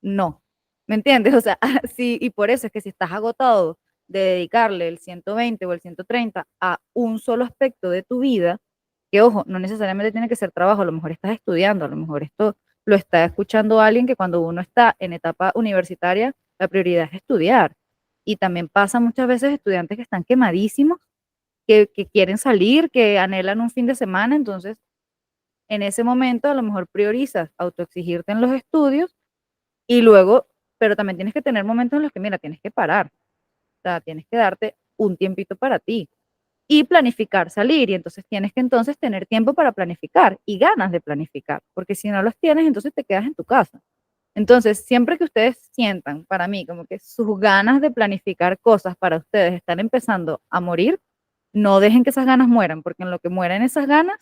No, ¿me entiendes? O sea, sí, y por eso es que si estás agotado de dedicarle el 120 o el 130 a un solo aspecto de tu vida, que ojo, no necesariamente tiene que ser trabajo, a lo mejor estás estudiando, a lo mejor esto lo está escuchando alguien que cuando uno está en etapa universitaria, la prioridad es estudiar. Y también pasa muchas veces estudiantes que están quemadísimos, que quieren salir, que anhelan un fin de semana, entonces en ese momento a lo mejor priorizas autoexigirte en los estudios y luego, pero también tienes que tener momentos en los que, mira, tienes que parar, o sea, tienes que darte un tiempito para ti y planificar salir, y entonces tienes que entonces tener tiempo para planificar y ganas de planificar, porque si no los tienes, entonces te quedas en tu casa. Entonces, siempre que ustedes sientan, para mí, como que sus ganas de planificar cosas para ustedes están empezando a morir, no dejen que esas ganas mueran, porque en lo que mueren esas ganas,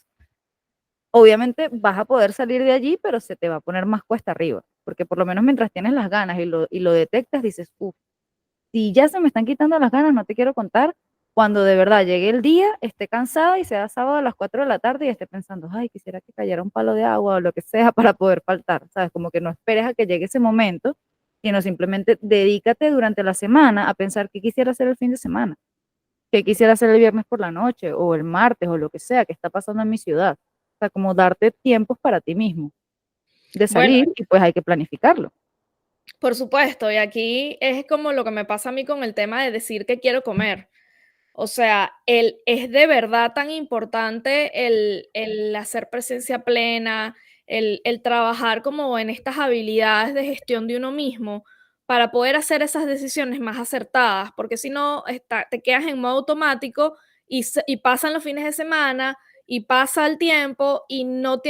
obviamente vas a poder salir de allí, pero se te va a poner más cuesta arriba, porque por lo menos mientras tienes las ganas y lo detectas, dices, uff, si ya se me están quitando las ganas, no te quiero contar, cuando de verdad llegue el día, esté cansada y sea sábado a las 4 de la tarde y esté pensando, ay, quisiera que cayera un palo de agua o lo que sea para poder faltar, ¿sabes? Como que no esperes a que llegue ese momento, sino simplemente dedícate durante la semana a pensar qué quisiera hacer el fin de semana, qué quisiera hacer el viernes por la noche o el martes o lo que sea que está pasando en mi ciudad. O sea, como darte tiempos para ti mismo de Bueno, salir y pues hay que planificarlo. por supuesto, y aquí es como lo que me pasa a mí con el tema de decir que quiero comer. O sea, es de verdad tan importante el hacer presencia plena, el trabajar como en estas habilidades de gestión de uno mismo para poder hacer esas decisiones más acertadas, porque si no, te quedas en modo automático y pasan los fines de semana y pasa el tiempo y no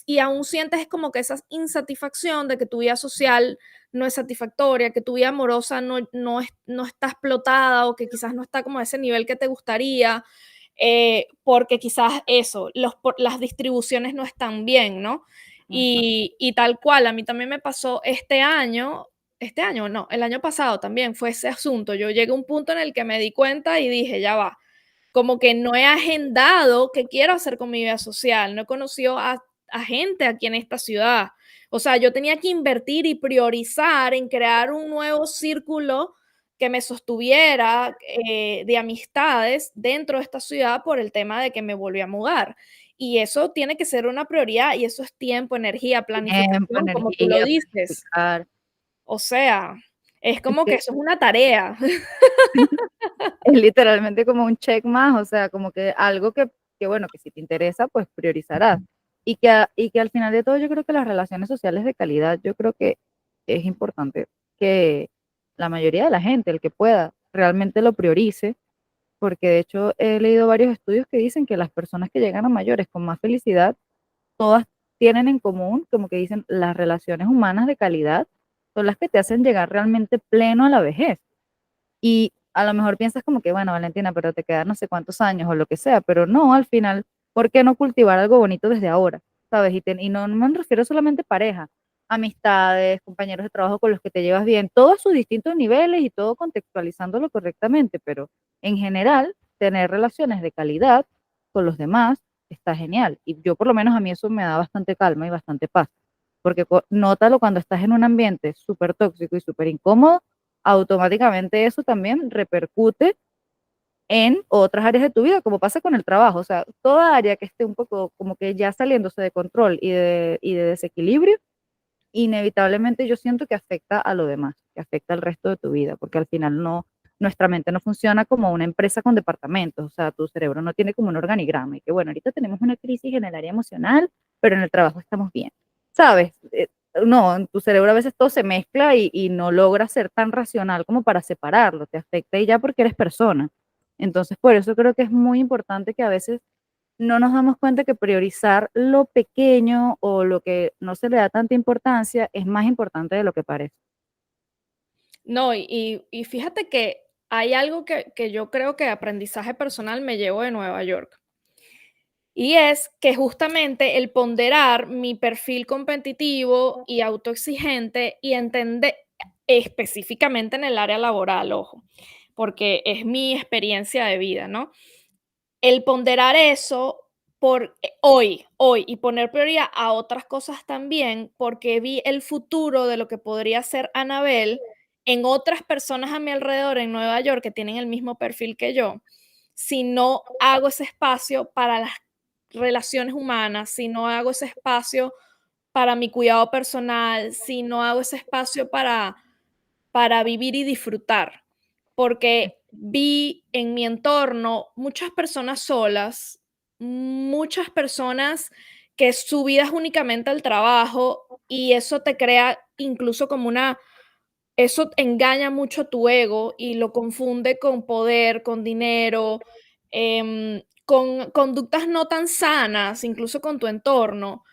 y aún sientes como que esa insatisfacción de que tu vida social no es satisfactoria, que tu vida amorosa no está explotada o que quizás no está como a ese nivel que te gustaría, porque quizás eso, las distribuciones no están bien, ¿no? Exacto. Y tal cual, a mí también me pasó este año no, el año pasado también fue ese asunto. Yo llegué a un punto en el que me di cuenta y dije, ya va, como que no he agendado qué quiero hacer con mi vida social, no he conocido a gente aquí en esta ciudad. O sea, yo tenía que invertir y priorizar en crear un nuevo círculo que me sostuviera, de amistades dentro de esta ciudad por el tema de que me volví a mudar. Y eso tiene que ser una prioridad, y eso es tiempo, energía, Tiempo, planificación, como tú lo energía, dices. planificar. O sea, es Es como que que eso es una tarea. es literalmente como un check más, o sea, como que algo que bueno, que si te interesa, pues priorizarás. Y que al final de todo yo creo que las relaciones sociales de calidad, yo creo que es importante que la mayoría de la gente, el que pueda, realmente lo priorice, porque de hecho he leído varios estudios que dicen que las personas que llegan a mayores con más felicidad, todas tienen en común, como que dicen, las relaciones humanas de calidad son las que te hacen llegar realmente pleno a la vejez. Y a lo mejor piensas como que, bueno, Valentina, pero te quedan no sé cuántos años o lo que sea, pero no, al final, ¿por qué no cultivar algo bonito desde ahora? ¿Sabes? Y no me refiero solamente a pareja, amistades, compañeros de trabajo con los que te llevas bien, todos sus distintos niveles y todo contextualizándolo correctamente, pero en general, tener relaciones de calidad con los demás está genial. Y yo por lo menos a mí eso me da bastante calma y bastante paz, porque nótalo cuando estás en un ambiente súper tóxico y súper incómodo, automáticamente eso también repercute en otras áreas de tu vida, como pasa con el trabajo. O sea, toda área que esté un poco como que ya saliéndose de control y de desequilibrio, inevitablemente yo siento que afecta a lo demás, que afecta al resto de tu vida, porque al final no, nuestra mente no funciona como una empresa con departamentos, o sea, tu cerebro no tiene como un organigrama y que bueno, ahorita tenemos una crisis en el área emocional, pero en el trabajo estamos bien, ¿sabes? No, en tu cerebro a veces todo se mezcla y no logra ser tan racional como para separarlo, te afecta y ya porque eres persona. Entonces, por eso creo que es muy importante que a veces no nos damos cuenta que priorizar lo pequeño o lo que no se le da tanta importancia es más importante de lo que parece. No, y fíjate que hay algo que yo creo que de aprendizaje personal me llevo de Nueva York. Y es que justamente el ponderar mi perfil competitivo y autoexigente y entender específicamente en el área laboral, ojo, porque es mi experiencia de vida, ¿no? El ponderar eso por hoy y poner prioridad a otras cosas también, porque vi el futuro de lo que podría ser Anabel en otras personas a mi alrededor en Nueva York que tienen el mismo perfil que yo, si no hago ese espacio para las relaciones humanas, si no hago ese espacio para mi cuidado personal, si no hago ese espacio para vivir y disfrutar, porque vi en mi entorno muchas personas solas, muchas personas que su vida es únicamente el trabajo y eso te crea incluso como una eso engaña mucho tu ego y lo confunde con poder, con dinero, con conductas no tan sanas, incluso con tu entorno,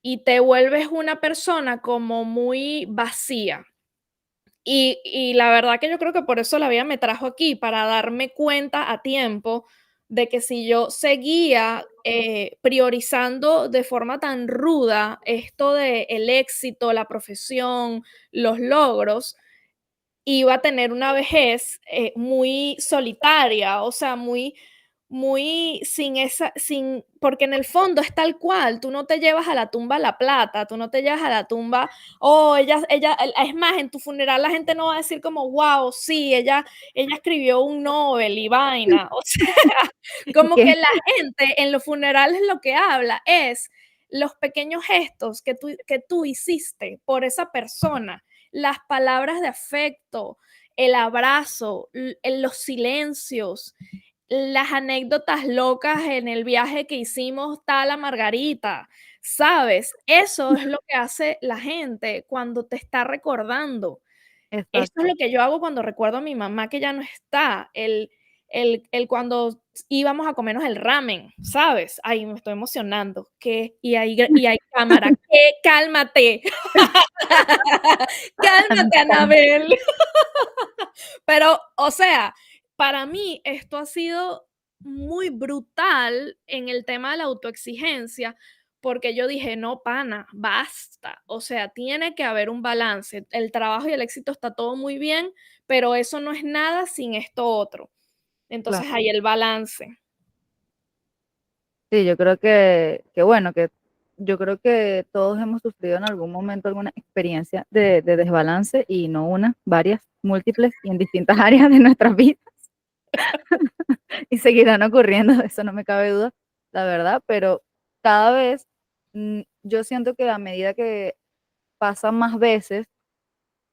y te vuelves una persona como muy vacía. Y la verdad que yo creo que por eso la vida me trajo aquí, para darme cuenta a tiempo de que si yo seguía, priorizando de forma tan ruda esto de el éxito, la profesión, los logros, iba a tener una vejez, muy solitaria, o sea, muy sin porque en el fondo es tal cual, tú no te llevas a la tumba la plata, tú no te llevas a la tumba, oh, ella es más, en tu funeral la gente no va a decir como: "Guau, sí, ella escribió un Nobel y vaina", o sea, Y como que que la gente en los funerales lo que habla es los pequeños gestos que tú hiciste por esa persona, las palabras de afecto, el abrazo, los silencios, las anécdotas locas en el viaje que hicimos tal a Margarita, ¿sabes? Eso es lo que hace la gente cuando te está recordando. Eso es exacto. lo que yo hago cuando recuerdo a mi mamá que ya no está, el cuando íbamos a comernos el ramen, ¿sabes? Ay, me estoy emocionando, que y hay cámara, ¿qué? Cálmate, Tan, cálmate, tan. Anabel. Pero, o sea, para mí esto ha sido muy brutal en el tema de la autoexigencia, porque yo dije: "No, pana, basta". O sea, tiene que haber un balance. El trabajo y el éxito está todo muy bien, pero eso no es nada sin esto otro. Entonces, Claro. hay el balance. Sí, yo creo bueno, que yo creo que todos hemos sufrido en algún momento alguna experiencia de desbalance y no una, varias, múltiples y en distintas áreas de nuestras vidas y seguirán ocurriendo, de eso no me cabe duda, la verdad, pero cada vez yo siento que a medida que pasan más veces,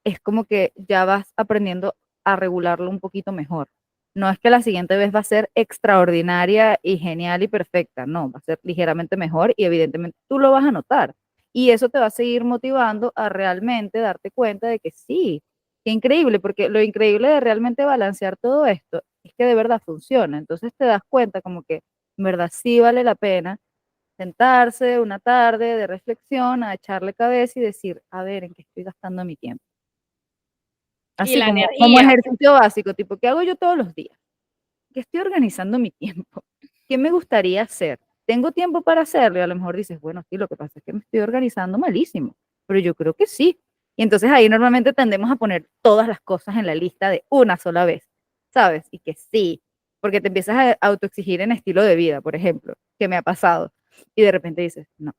es como que ya vas aprendiendo a regularlo un poquito mejor. No es que la siguiente vez va a ser extraordinaria y genial y perfecta, no, va a ser ligeramente mejor y evidentemente tú lo vas a notar. Y eso te va a seguir motivando a realmente darte cuenta de que sí, qué increíble, porque lo increíble de realmente balancear todo esto es que de verdad funciona. Entonces te das cuenta como que en verdad sí vale la pena sentarse una tarde de reflexión, a echarle cabeza y decir, a ver, ¿en qué estoy gastando mi tiempo? Y Así la como energía. ejercicio básico, tipo, ¿qué hago yo todos los días? Que estoy organizando mi tiempo. ¿Qué me gustaría hacer? ¿Tengo tiempo para hacerlo? Y a lo mejor dices, bueno, sí, lo que pasa es que me estoy organizando malísimo, pero yo creo que sí. Y entonces ahí normalmente tendemos a poner todas las cosas en la lista de una sola vez, ¿sabes? Y que sí, porque te empiezas a autoexigir en estilo de vida, por ejemplo, que me ha pasado. Y de repente dices, no,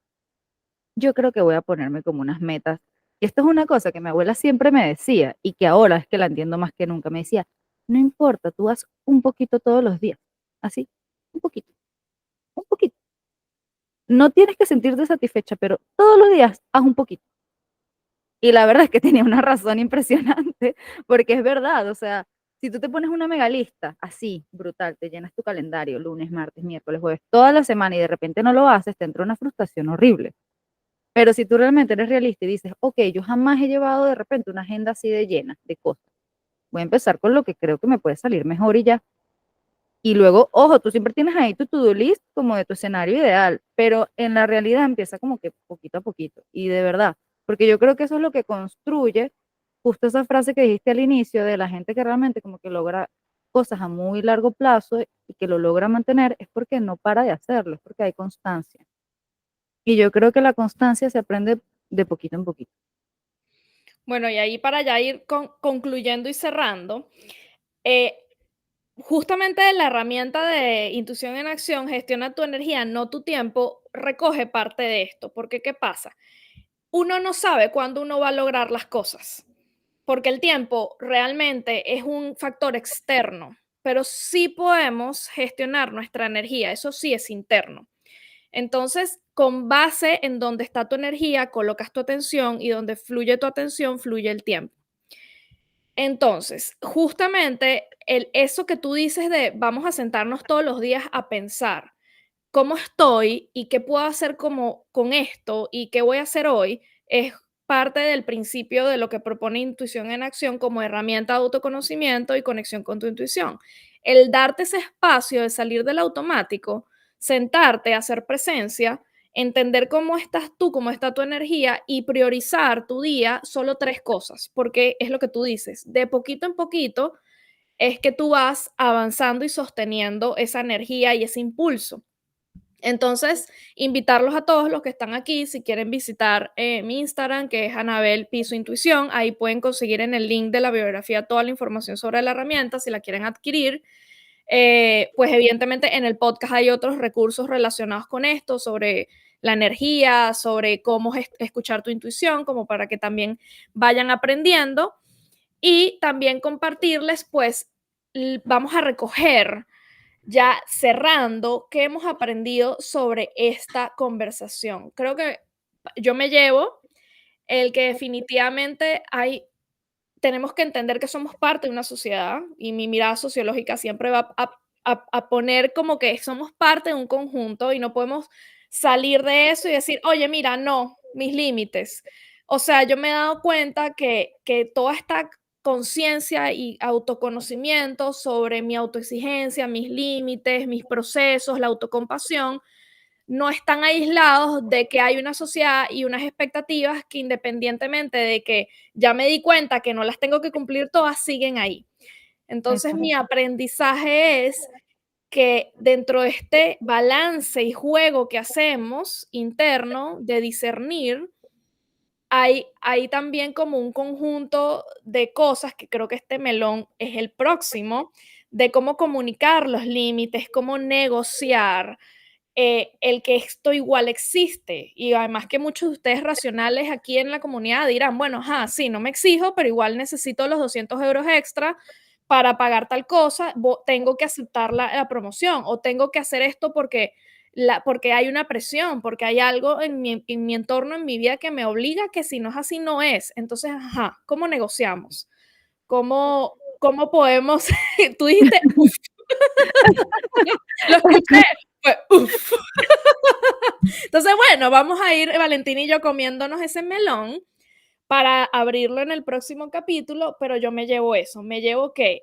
yo creo que voy a ponerme como unas metas. Y esto es una cosa que mi abuela siempre me decía y que ahora es que la entiendo más que nunca. Me decía, no importa, tú haz un poquito todos los días. Así, un poquito, un poquito. No tienes que sentirte satisfecha, pero todos los días haz un poquito. Y la verdad es que tenía una razón impresionante, porque es verdad, o sea, Si tú te pones una mega lista, así, brutal, te llenas tu calendario, lunes, martes, miércoles, jueves, toda la semana y de repente no lo haces, te entra una frustración horrible. Pero si tú realmente eres realista y dices, ok, yo jamás he llevado de repente una agenda así de llena de cosas, voy a empezar con lo que creo que me puede salir mejor y ya. Y luego, ojo, tú siempre tienes ahí tu to-do list como de tu escenario ideal, pero en la realidad empieza como que poquito a poquito. Y de verdad, porque yo creo que eso es lo que construye justo esa frase que dijiste al inicio de la gente que realmente como que logra cosas a muy largo plazo y que lo logra mantener, es porque no para de hacerlo, es porque hay constancia. Y yo creo que la constancia se aprende de poquito en poquito. Bueno, y ahí para ya ir concluyendo y cerrando, eh, justamente la herramienta de intuición en acción, gestiona tu energía, no tu tiempo, recoge parte de esto. Porque, ¿qué pasa? Uno no sabe cuándo uno va a lograr las cosas, porque el tiempo realmente es un factor externo, pero sí podemos gestionar nuestra energía, eso sí es interno. Entonces, con base en donde está tu energía, colocas tu atención y donde fluye tu atención, fluye el tiempo. Entonces, justamente eso que tú dices de vamos a sentarnos todos los días a pensar cómo estoy y qué puedo hacer como con esto y qué voy a hacer hoy, es parte del principio de lo que propone Intuición en Acción como herramienta de autoconocimiento y conexión con tu intuición. El darte ese espacio de salir del automático, sentarte, hacer presencia, entender cómo estás tú, cómo está tu energía y priorizar tu día solo tres cosas, porque es lo que tú dices, de poquito en poquito es que tú vas avanzando y sosteniendo esa energía y ese impulso. Entonces, invitarlos a todos los que están aquí, si quieren visitar mi Instagram, que es Anabel Piso Intuición, ahí pueden conseguir en el link de la biografía toda la información sobre la herramienta, si la quieren adquirir. Pues evidentemente en el podcast hay otros recursos relacionados con esto, sobre la energía, sobre cómo escuchar tu intuición, como para que también vayan aprendiendo. Y también compartirles, pues vamos a recoger ya cerrando, ¿qué hemos aprendido sobre esta conversación? Creo que yo me llevo el que definitivamente tenemos que entender que somos parte de una sociedad y mi mirada sociológica siempre va a poner como que somos parte de un conjunto y no podemos salir de eso y decir, oye, mira, no, mis límites. O sea, yo me he dado cuenta que toda esta conciencia y autoconocimiento sobre mi autoexigencia, mis límites, mis procesos, la autocompasión, no están aislados de que hay una sociedad y unas expectativas que independientemente de que ya me di cuenta que no las tengo que cumplir todas, siguen ahí. Entonces, Exacto. mi aprendizaje es que dentro de este balance y juego que hacemos interno de discernir, hay también como un conjunto de cosas que creo que este melón es el próximo, de cómo comunicar los límites, cómo negociar, el que esto igual existe. Y además que muchos de ustedes racionales aquí en la comunidad dirán, bueno, ajá, sí, no me exijo, pero igual necesito los 200 euros extra para pagar tal cosa, tengo que aceptar la promoción o tengo que hacer esto porque hay una presión, porque hay algo en mi entorno, en mi vida que me obliga que si no es así, no es. Entonces, ajá, ¿cómo negociamos? ¿Cómo podemos? Tú dijiste, uf, lo escuché, fue uf. Entonces, bueno, vamos a ir, Valentín y yo, comiéndonos ese melón para abrirlo en el próximo capítulo, pero yo me llevo eso, me llevo que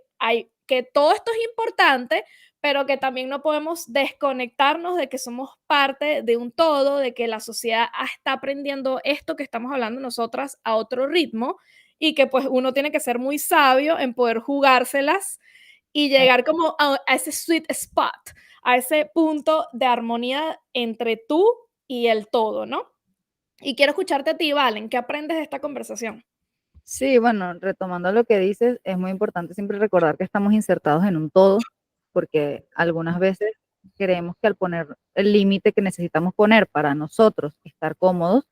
todo esto es importante, pero que también no podemos desconectarnos de que somos parte de un todo, de que la sociedad está aprendiendo esto que estamos hablando nosotras a otro ritmo y que pues uno tiene que ser muy sabio en poder jugárselas y llegar como a ese sweet spot, a ese punto de armonía entre tú y el todo, ¿no? Y quiero escucharte a ti, Valen, ¿qué aprendes de esta conversación? Sí, bueno, retomando lo que dices, es muy importante siempre recordar que estamos insertados en un todo, porque algunas veces creemos que al poner el límite que necesitamos poner para nosotros estar cómodos,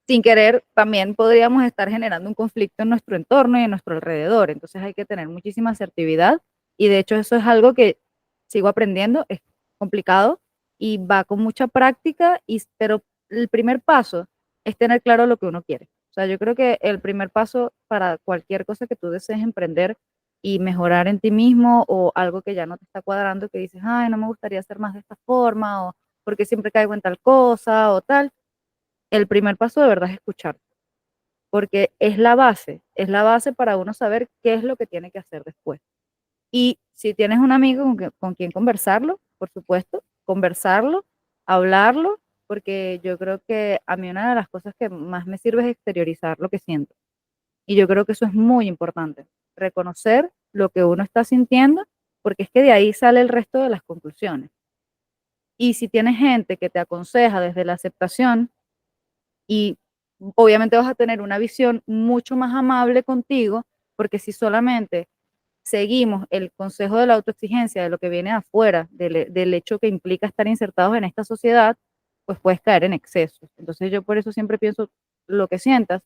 sin querer también podríamos estar generando un conflicto en nuestro entorno y en nuestro alrededor. Entonces hay que tener muchísima asertividad y de hecho eso es algo que sigo aprendiendo, es complicado y va con mucha práctica, pero el primer paso es tener claro lo que uno quiere. O sea, yo creo que el primer paso para cualquier cosa que tú desees emprender y mejorar en ti mismo o algo que ya no te está cuadrando, que dices, ay, no me gustaría hacer más de esta forma o porque siempre caigo en tal cosa o tal, el primer paso de verdad es escuchar, porque es la base para uno saber qué es lo que tiene que hacer después. Y si tienes un amigo con quien conversarlo, por supuesto, conversarlo, hablarlo, porque yo creo que a mí una de las cosas que más me sirve es exteriorizar lo que siento. Y yo creo que eso es muy importante, reconocer lo que uno está sintiendo, porque es que de ahí sale el resto de las conclusiones. Y si tienes gente que te aconseja desde la aceptación, y obviamente vas a tener una visión mucho más amable contigo, porque si solamente seguimos el consejo de la autoexigencia, de lo que viene afuera, del hecho que implica estar insertados en esta sociedad, pues puedes caer en excesos. Entonces yo por eso siempre pienso, lo que sientas,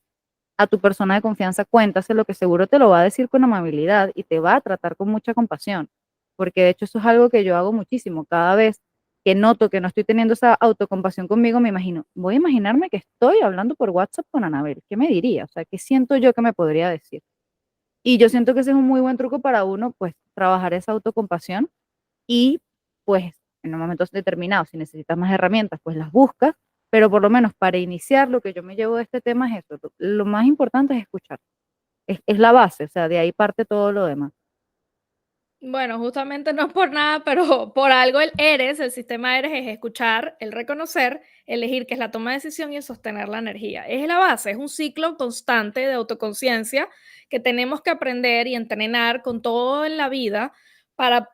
a tu persona de confianza cuéntaselo, que seguro te lo va a decir con amabilidad y te va a tratar con mucha compasión, porque de hecho eso es algo que yo hago muchísimo. Cada vez que noto que no estoy teniendo esa autocompasión conmigo, me imagino, voy a imaginarme que estoy hablando por WhatsApp con Anabel, ¿qué me diría? O sea, ¿qué siento yo que me podría decir? Y yo siento que ese es un muy buen truco para uno, pues, trabajar esa autocompasión y, pues, en un momento determinado, si necesitas más herramientas, pues las buscas, pero por lo menos para iniciar, lo que yo me llevo de este tema es eso. Lo más importante es escuchar. Es la base, o sea, de ahí parte todo lo demás. Bueno, justamente no por nada, pero por algo el ERES, el sistema ERES es escuchar, el reconocer, elegir, que es la toma de decisión y el sostener la energía. Es la base, es un ciclo constante de autoconciencia que tenemos que aprender y entrenar con todo en la vida para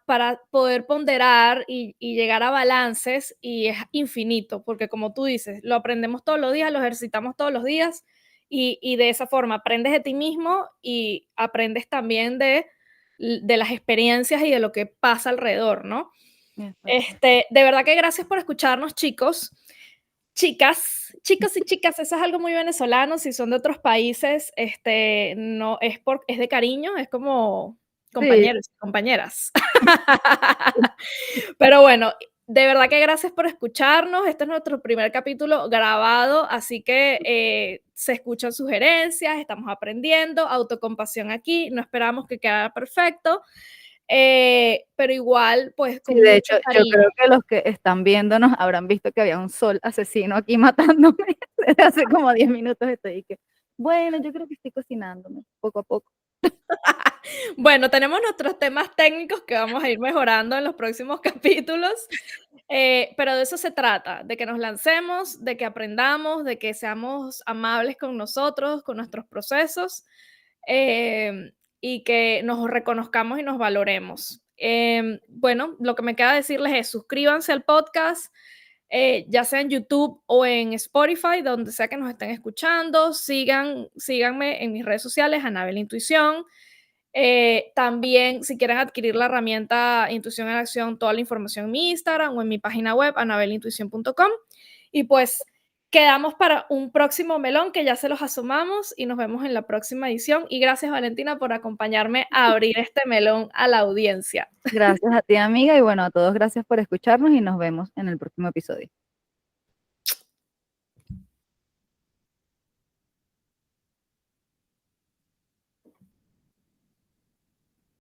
poder ponderar y llegar a balances y es infinito, porque como tú dices, lo aprendemos todos los días, lo ejercitamos todos los días y de esa forma aprendes de ti mismo y aprendes también de las experiencias y de lo que pasa alrededor, ¿no? Exacto. De verdad que gracias por escucharnos, chicos. Chicas, chicos y chicas, eso es algo muy venezolano. Si son de otros países, no es de cariño, es como Sí, compañeros, compañeras. Pero bueno, de verdad que gracias por escucharnos. Este es nuestro primer capítulo grabado, así que se escuchan sugerencias, estamos aprendiendo, autocompasión aquí, no esperamos que quedara perfecto, pero igual, pues sí, con de mucho hecho, yo cariño. creo que los que están viéndonos habrán visto que había un sol asesino aquí matándome desde hace como 10 minutos. Estoy que, bueno, yo creo que estoy cocinándome poco a poco. Bueno, tenemos nuestros temas técnicos que vamos a ir mejorando en los próximos capítulos, pero de eso se trata, de que nos lancemos, de que aprendamos, de que seamos amables con nosotros, con nuestros procesos, y que nos reconozcamos y nos valoremos. Bueno, lo que me queda decirles es suscríbanse al podcast, ya sea en YouTube o en Spotify, donde sea que nos estén escuchando. Síganme en mis redes sociales, Anabel Intuición. También, si quieren adquirir la herramienta Intuición en Acción, toda la información en mi Instagram o en mi página web, anabelintuición.com. Y pues quedamos para un próximo melón que ya se los asomamos y nos vemos en la próxima edición. Y gracias, Valentina, por acompañarme a abrir este melón a la audiencia. Gracias a ti, amiga, y bueno, a todos gracias por escucharnos y nos vemos en el próximo episodio.